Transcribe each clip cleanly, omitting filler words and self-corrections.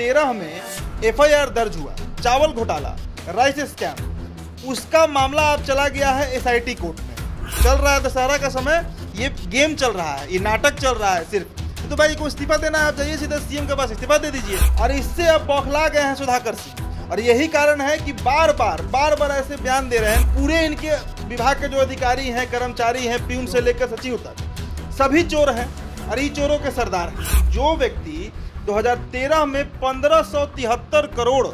2013 में एफआईआर दर्ज हुआ चावल घोटाला, राइस स्कैम, उसका मामला अब चला गया है एसआईटी कोर्ट में। चल रहा है दशहरा का समय, ये गेम चल रहा है, ये नाटक चल रहा है सिर्फ। तो भाई को इस्तीफा देना है, आप जाइए सीधा सीएम के पास इस्तीफा दे दीजिए। और इससे अब बौखला गए हैं सुधाकर सिंह, और यही कारण है कि बार बार ऐसे बयान दे रहे हैं। पूरे इनके विभाग के जो अधिकारी हैं, कर्मचारी हैं, प्यून से लेकर सचिव तक, सभी चोर हैं और ये चोरों के सरदार हैं। जो व्यक्ति 2013 में 1573 करोड़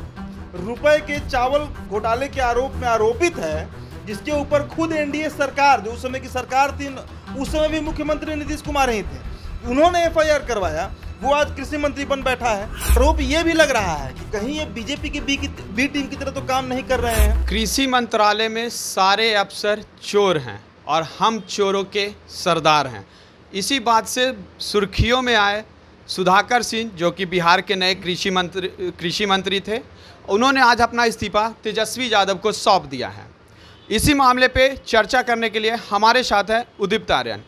रुपए के चावल घोटाले के आरोप में आरोपित है, जिसके ऊपर खुद एनडीए सरकार, जो उस समय की सरकार थी, उस समय भी मुख्यमंत्री नीतीश कुमार ही थे, उन्होंने एफआईआर करवाया, वो आज कृषि मंत्री बन बैठा है। आरोप ये भी लग रहा है कि कहीं ये बीजेपी की बी टीम की तरह तो काम नहीं कर रहे हैं। कृषि मंत्रालय में सारे अफसर चोर हैं और हम चोरों के सरदार हैं। इसी बात से सुर्खियों में आए सुधाकर सिंह, जो कि बिहार के नए कृषि मंत्री थे। उन्होंने आज अपना इस्तीफा तेजस्वी यादव को सौंप दिया है। इसी मामले पे चर्चा करने के लिए हमारे साथ है उदीप्त आर्यन।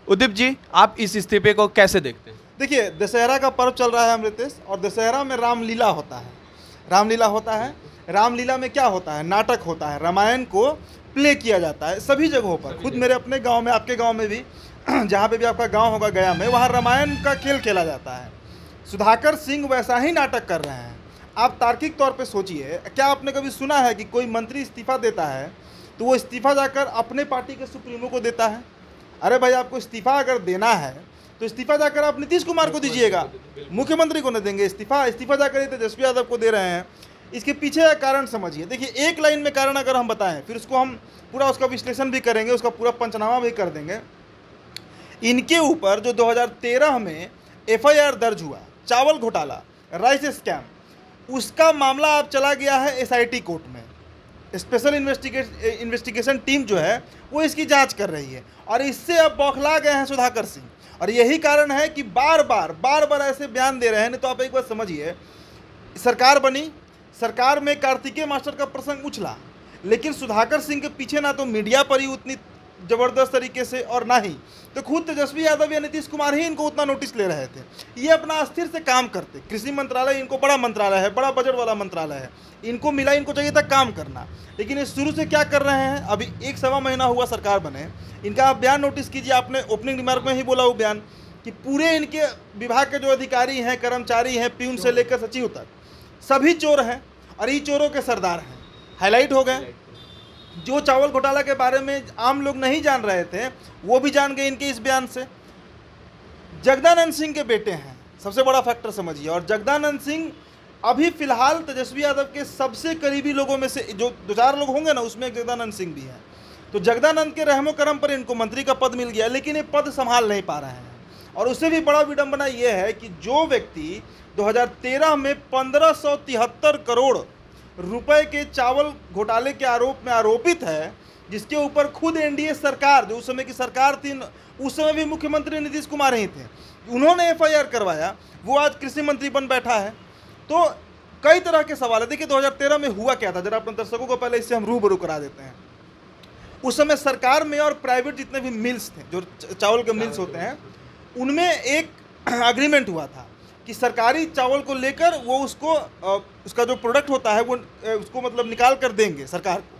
उदीप्त जी, आप इस इस्तीफे को कैसे देखते हैं? देखिए, दशहरा का पर्व चल रहा है अमृतेश, और दशहरा में रामलीला होता है। रामलीला होता है, रामलीला में क्या होता है? नाटक होता है, रामायण को प्ले किया जाता है सभी जगहों पर। खुद मेरे अपने गांव में, आपके गांव में भी, जहाँ पे भी आपका गांव होगा गया में, वहाँ रामायण का खेल खेला जाता है। सुधाकर सिंह वैसा ही नाटक कर रहे हैं। आप तार्किक तौर पे सोचिए, क्या आपने कभी सुना है कि कोई मंत्री इस्तीफा देता है तो वो इस्तीफा जाकर अपने पार्टी के सुप्रीमो को देता है? अरे भाई, आपको इस्तीफा अगर देना है तो इस्तीफा जाकर आप नीतीश कुमार को दीजिएगा, मुख्यमंत्री को न देंगे इस्तीफा जाकर तेजस्वी यादव को दे रहे हैं। इसके पीछे का कारण समझिए। देखिए, एक लाइन में कारण अगर हम बताएं, फिर उसको हम पूरा उसका विश्लेषण भी करेंगे, उसका पूरा पंचनामा भी कर देंगे। इनके ऊपर जो 2013 में एफआईआर दर्ज हुआ चावल घोटाला, राइस स्कैम, उसका मामला अब चला गया है एसआईटी कोर्ट में। स्पेशल इन्वेस्टिगेशन टीम जो है वो इसकी जांच कर रही है, और इससे अब बौखला गए हैं सुधाकर सिंह। और यही कारण है कि बार बार ऐसे बयान दे रहे हैं। नहीं तो आप एक बार समझिए, सरकार बनी, सरकार में कार्तिकेय मास्टर का प्रसंग उछला, लेकिन सुधाकर सिंह के पीछे ना तो मीडिया पर ही उतनी जबरदस्त तरीके से, और ना ही तो खुद तेजस्वी यादव या नीतीश कुमार ही इनको उतना नोटिस ले रहे थे। ये अपना अस्थिर से काम करते। कृषि मंत्रालय इनको बड़ा मंत्रालय है, बड़ा बजट वाला मंत्रालय है, इनको मिला, इनको चाहिए था काम करना। लेकिन ये शुरू से क्या कर रहे हैं? अभी 1-1.25 महीना हुआ सरकार बने, इनका आप बयान नोटिस कीजिए। आपने ओपनिंग रिमार्क में ही बोला वो बयान कि पूरे इनके विभाग के जो अधिकारी हैं, कर्मचारी हैं, प्यून से लेकर सचिव तक, सभी चोर हैं और ये चोरों के सरदार हैं। हाईलाइट हो गए। जो चावल घोटाला के बारे में आम लोग नहीं जान रहे थे, वो भी जान गए इनके इस बयान से। जगदानंद सिंह के बेटे हैं, सबसे बड़ा फैक्टर समझिए। और जगदानंद सिंह अभी फिलहाल तेजस्वी यादव के सबसे करीबी लोगों में से जो 2-4 लोग होंगे ना, उसमें जगदानंद सिंह भी है। तो जगदानंद के रहमो करम पर इनको मंत्री का पद मिल गया, लेकिन ये पद संभाल नहीं पा रहे हैं। और उससे भी बड़ा विडंबना ये है कि जो व्यक्ति 2013 में 1573 करोड़ रुपए के चावल घोटाले के आरोप में आरोपित है, जिसके ऊपर खुद एनडीए सरकार, जो उस समय की सरकार थी, उस समय भी मुख्यमंत्री नीतीश कुमार ही थे, उन्होंने एफआईआर करवाया, वो आज कृषि मंत्री बन बैठा है। तो कई तरह के सवाल है। देखिए, 2013 में हुआ क्या था, जरा अपने दर्शकों को पहले इससे हम रूबरू करा देते हैं। उस समय सरकार में और प्राइवेट जितने भी मिल्स थे, जो चावल के मिल्स होते हैं, उनमें एक अग्रीमेंट हुआ था कि सरकारी चावल को लेकर वो उसका जो प्रोडक्ट होता है वो उसको मतलब निकाल कर देंगे सरकार को।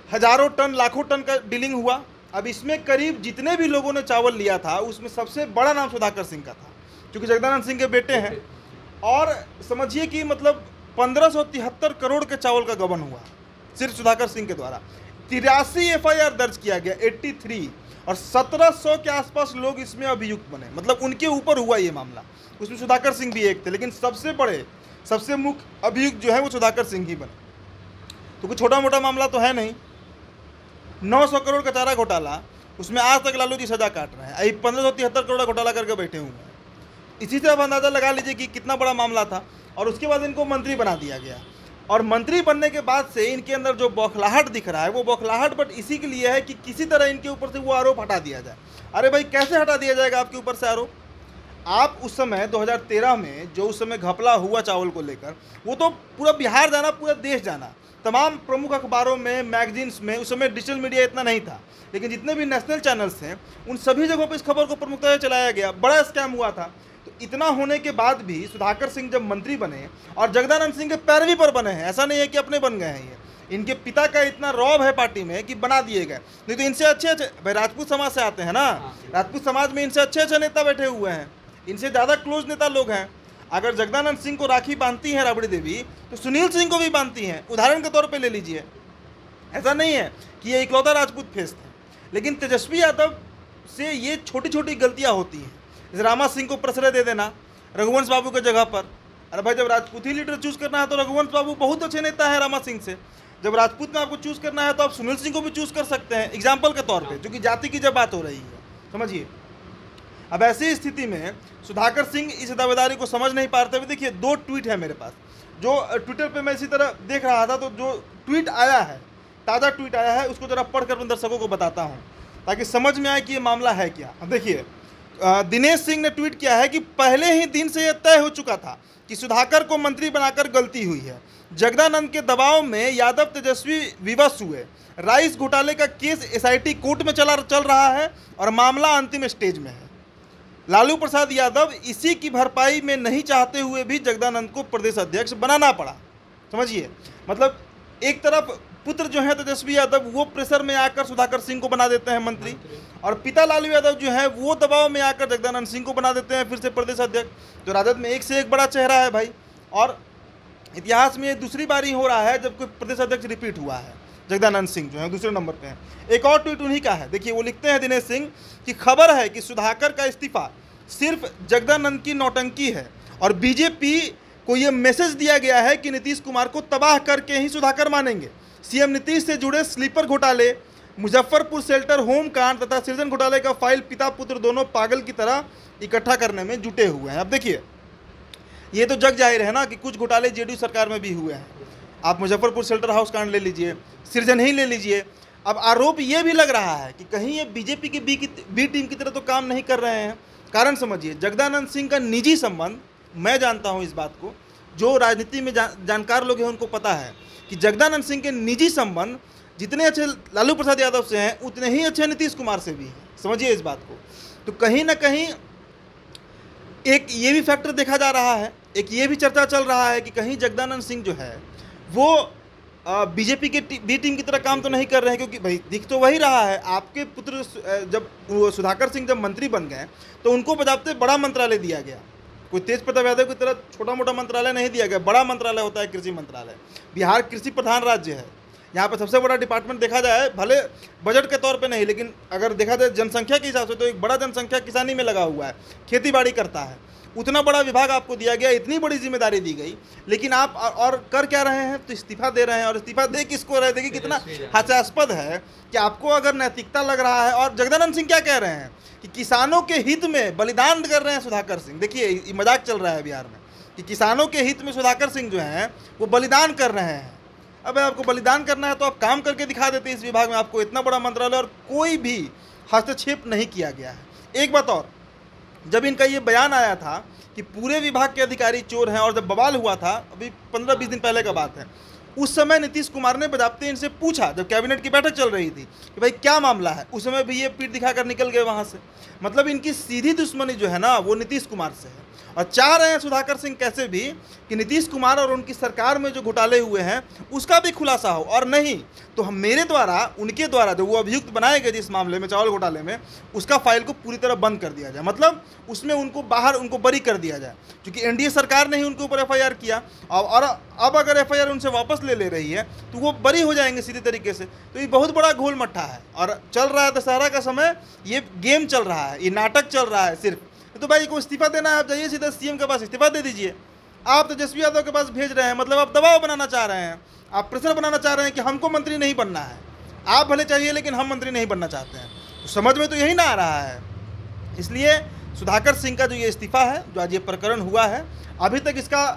हजारों टन, लाखों टन का डीलिंग हुआ। अब इसमें करीब जितने भी लोगों ने चावल लिया था, उसमें सबसे बड़ा नाम सुधाकर सिंह का था, क्योंकि जगदानंद सिंह के बेटे हैं। और समझिए कि मतलब 1573 करोड़ के चावल का गबन हुआ सिर्फ सुधाकर सिंह के द्वारा। 83 एफआईआर दर्ज किया गया, 83, और 1700 के आसपास लोग इसमें अभियुक्त बने, मतलब उनके ऊपर हुआ ये मामला। उसमें सुधाकर सिंह भी एक थे, लेकिन सबसे बड़े, सबसे मुख्य अभियुक्त जो है वो सुधाकर सिंह ही बने। तो कोई छोटा मोटा मामला तो है नहीं। 900 करोड़ का चारा घोटाला, उसमें आज तक लालू जी सजा काट रहे हैं। अभी 1573 करोड़ का घोटाला करके बैठे हुए हैं। इसी से आप अंदाजा लगा लीजिए कि कितना बड़ा मामला था। और उसके बाद इनको मंत्री बना दिया गया, और मंत्री बनने के बाद से इनके अंदर जो बौखलाहट दिख रहा है, वो बौखलाहट बट इसी के लिए है कि किसी तरह इनके ऊपर से वो आरोप हटा दिया जाए। अरे भाई, कैसे हटा दिया जाएगा आपके ऊपर से आरोप? आप उस समय 2013 में जो उस समय घपला हुआ चावल को लेकर, वो तो पूरा बिहार जाना, पूरा देश जाना, तमाम प्रमुख अखबारों में, मैगजीन्स में। उस समय डिजिटल मीडिया इतना नहीं था, लेकिन जितने भी नेशनल चैनल्स थे उन सभी जगहों पर इस खबर को प्रमुखता से चलाया गया। बड़ा स्कैम हुआ था। तो इतना होने के बाद भी सुधाकर सिंह जब मंत्री बने और जगदानंद सिंह के पैरवी पर बने हैं, ऐसा नहीं है कि अपने बन गए हैं, ये इनके पिता का इतना रौब है पार्टी में कि बना दिए गए। नहीं तो इनसे अच्छे अच्छे भाई राजपूत समाज से आते हैं ना, राजपूत समाज में इनसे अच्छे अच्छे नेता बैठे हुए हैं, इनसे ज़्यादा क्लोज नेता लोग हैं। अगर जगदानंद सिंह को राखी बांधती हैं राबड़ी देवी तो सुनील सिंह को भी बांधती हैं, उदाहरण के तौर पे ले लीजिए। ऐसा नहीं है कि ये इकलौता राजपूत फेस थे, लेकिन तेजस्वी यादव से ये छोटी छोटी गलतियां होती हैं। जैसे रामा सिंह को प्रश्रय दे देना रघुवंश बाबू के जगह पर। अरे भाई जब राजपूती लीडर चूज करना है तो रघुवंश बाबू बहुत अच्छे नेता है रामा सिंह से। जब राजपूत में आपको चूज करना है तो आप सुनील सिंह को भी चूज कर सकते हैं एग्जाम्पल के तौर पर, क्योंकि जाति की जब बात हो रही है, समझिए। अब ऐसी स्थिति में सुधाकर सिंह इस दावेदारी को समझ नहीं पाते हुए, देखिए 2 ट्वीट है मेरे पास जो ट्विटर पे मैं इसी तरह देख रहा था, तो जो ट्वीट आया है, ताज़ा ट्वीट आया है, उसको जरा पढ़कर अपने दर्शकों को बताता हूँ ताकि समझ में आए कि ये मामला है क्या। अब देखिए दिनेश सिंह ने ट्वीट किया है कि पहले ही दिन से यह तय हो चुका था कि सुधाकर को मंत्री बनाकर गलती हुई है। जगदानंद के दबाव में यादव तेजस्वी विवश हुए। राइस घोटाले का केस SIT कोर्ट में चल रहा है और मामला अंतिम स्टेज में है। लालू प्रसाद यादव इसी की भरपाई में नहीं चाहते हुए भी जगदानंद को प्रदेश अध्यक्ष बनाना पड़ा। समझिए, मतलब एक तरफ पुत्र जो है तेजस्वी यादव वो प्रेशर में आकर सुधाकर सिंह को बना देते हैं मंत्री, और पिता लालू यादव जो है वो दबाव में आकर जगदानंद सिंह को बना देते हैं फिर से प्रदेश अध्यक्ष। तो राजद में एक से एक बड़ा चेहरा है भाई, और इतिहास में ये दूसरी बार ही हो रहा है जब कोई प्रदेश अध्यक्ष रिपीट हुआ है। जगदानंद सिंह जो है दूसरे नंबर पे हैं। एक और ट्वीट उन्हीं का है, देखिए वो लिखते हैं दिनेश सिंह कि खबर है कि सुधाकर का इस्तीफा सिर्फ जगदानंद की नौटंकी है और बीजेपी को ये मैसेज दिया गया है कि नीतीश कुमार को तबाह करके ही सुधाकर मानेंगे। सीएम नीतीश से जुड़े स्लीपर घोटाले, मुजफ्फरपुर शेल्टर होम कांड तथा सृजन घोटाले का फाइल पिता पुत्र दोनों पागल की तरह इकट्ठा करने में जुटे हुए हैं। अब देखिए ये तो जग जाहिर है ना कि कुछ घोटाले जेडीयू सरकार में भी हुए हैं। आप मुजफ्फरपुर शेल्टर हाउस कांड ले लीजिए, सृजन ही ले लीजिए। अब आरोप ये भी लग रहा है कि कहीं ये बीजेपी की बी टीम की तरह तो काम नहीं कर रहे हैं। कारण समझिए, जगदानंद सिंह का निजी संबंध, मैं जानता हूँ इस बात को, जो राजनीति में जानकार लोग हैं उनको पता है कि जगदानंद सिंह के निजी संबंध जितने अच्छे लालू प्रसाद यादव से हैं उतने ही अच्छे नीतीश कुमार से भी हैं। समझिए इस बात को। तो कहीं ना कहीं एक ये भी फैक्टर देखा जा रहा है, एक ये भी चर्चा चल रहा है कि कहीं जगदानंद सिंह जो है वो बीजेपी के बी टीम की तरह काम तो नहीं कर रहे हैं, क्योंकि भाई दिख तो वही रहा है। आपके पुत्र जब सुधाकर सिंह जब मंत्री बन गए तो उनको बजाते बड़ा मंत्रालय दिया गया। कोई तेज प्रताप यादव की तरह छोटा मोटा मंत्रालय नहीं दिया गया, बड़ा मंत्रालय होता है कृषि मंत्रालय। बिहार कृषि प्रधान राज्य है, यहाँ पर सबसे बड़ा डिपार्टमेंट देखा जाए, भले बजट के तौर पे नहीं, लेकिन अगर देखा जाए जनसंख्या के हिसाब से तो एक बड़ा जनसंख्या किसानी में लगा हुआ है, खेती बाड़ी करता है। उतना बड़ा विभाग आपको दिया गया, इतनी बड़ी जिम्मेदारी दी गई, लेकिन आप और कर क्या रहे हैं? तो इस्तीफा दे रहे हैं। और इस्तीफा दे किसको रहे? देखिए कितना हास्यास्पद है कि आपको अगर नैतिकता लग रहा है। और जगदानंद सिंह क्या कह रहे हैं कि किसानों के हित में बलिदान कर रहे हैं सुधाकर सिंह। देखिए ये मजाक चल रहा है बिहार में कि किसानों के हित में सुधाकर सिंह जो हैं वो बलिदान कर रहे हैं। अब आपको बलिदान करना है तो आप काम करके दिखा देते। इस विभाग में आपको इतना बड़ा मंत्रालय और कोई भी हस्तक्षेप नहीं किया गया है। एक बात और, जब इनका ये बयान आया था कि पूरे विभाग के अधिकारी चोर हैं, और जब बवाल हुआ था अभी 15-20 दिन पहले का बात है, उस समय नीतीश कुमार ने बजाते इनसे पूछा, जब कैबिनेट की बैठक चल रही थी, कि भाई क्या मामला है। उस समय भी ये पीठ दिखाकर निकल गए वहाँ से। मतलब इनकी सीधी दुश्मनी जो है ना वो नीतीश कुमार से है, और चाह रहे हैं सुधाकर सिंह कैसे भी कि नीतीश कुमार और उनकी सरकार में जो घोटाले हुए हैं उसका भी खुलासा हो, और नहीं तो हम मेरे द्वारा उनके द्वारा जो वो अभियुक्त बनाए गए जिस मामले में चावल घोटाले में, उसका फाइल को पूरी तरह बंद कर दिया जाए। मतलब उसमें उनको बाहर उनको बरी कर दिया जाए, क्योंकि एनडीए सरकार ने ही उनके ऊपर FIR किया, और अब अगर FIR उनसे वापस ले रही है तो वो बरी हो जाएंगे सीधे तरीके से। तो ये बहुत बड़ा घोल मट्ठा है, और चल रहा है दशहरा का समय, ये गेम चल रहा है, ये नाटक चल रहा है सिर्फ। तो भाई को इस्तीफा देना है, आप जाइए सीधा सीएम के पास इस्तीफा दे दीजिए। आप तेजस्वी यादव के पास भेज रहे हैं, मतलब आप दबाव बनाना चाह रहे हैं, आप प्रेशर बनाना चाह रहे हैं कि हमको मंत्री नहीं बनना है। आप भले चाहिए लेकिन हम मंत्री नहीं बनना चाहते हैं। तो समझ में तो यही ना आ रहा है। इसलिए सुधाकर सिंह का जो ये इस्तीफा है, जो आज ये प्रकरण हुआ है, अभी तक इसका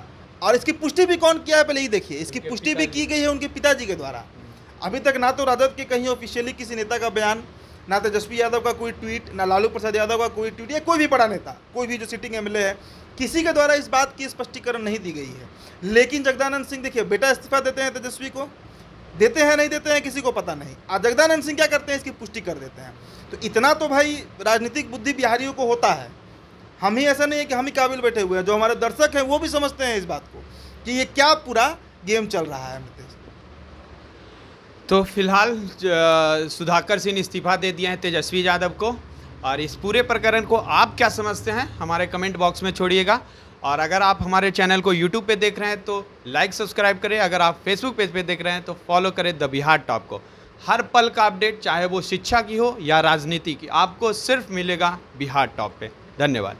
और इसकी पुष्टि भी कौन किया है पहले ही देखिए। इसकी पुष्टि भी की गई है उनके पिताजी के द्वारा। अभी तक ना तो राजद के कहीं ऑफिशियली किसी नेता का बयान, ना तेजस्वी यादव का कोई ट्वीट, ना लालू प्रसाद यादव का कोई ट्वीट, या कोई भी बड़ा नेता, कोई भी जो सिटिंग MLA है, किसी के द्वारा इस बात की स्पष्टीकरण नहीं दी गई है। लेकिन जगदानंद सिंह देखिए, बेटा इस्तीफा देते हैं तेजस्वी को, देते हैं नहीं देते हैं किसी को पता नहीं। आज जगदानंद सिंह क्या करते हैं, इसकी पुष्टि कर देते हैं। तो इतना तो भाई राजनीतिक बुद्धि बिहारियों को होता है। हम ही ऐसा नहीं है कि हम ही काबिल बैठे हुए हैं, जो हमारे दर्शक हैं वो भी समझते हैं इस बात को कि ये क्या पूरा गेम चल रहा है अमृतेश। तो फिलहाल सुधाकर सिंह इस्तीफा दे दिया है तेजस्वी यादव को, और इस पूरे प्रकरण को आप क्या समझते हैं हमारे कमेंट बॉक्स में छोड़िएगा। और अगर आप हमारे चैनल को यूट्यूब पे देख रहे हैं तो लाइक सब्सक्राइब करें, अगर आप फेसबुक पेज पे देख रहे हैं तो फॉलो करें द बिहार टॉप को। हर पल का अपडेट, चाहे वो शिक्षा की हो या राजनीति की, आपको सिर्फ मिलेगा बिहार टॉप पे। धन्यवाद।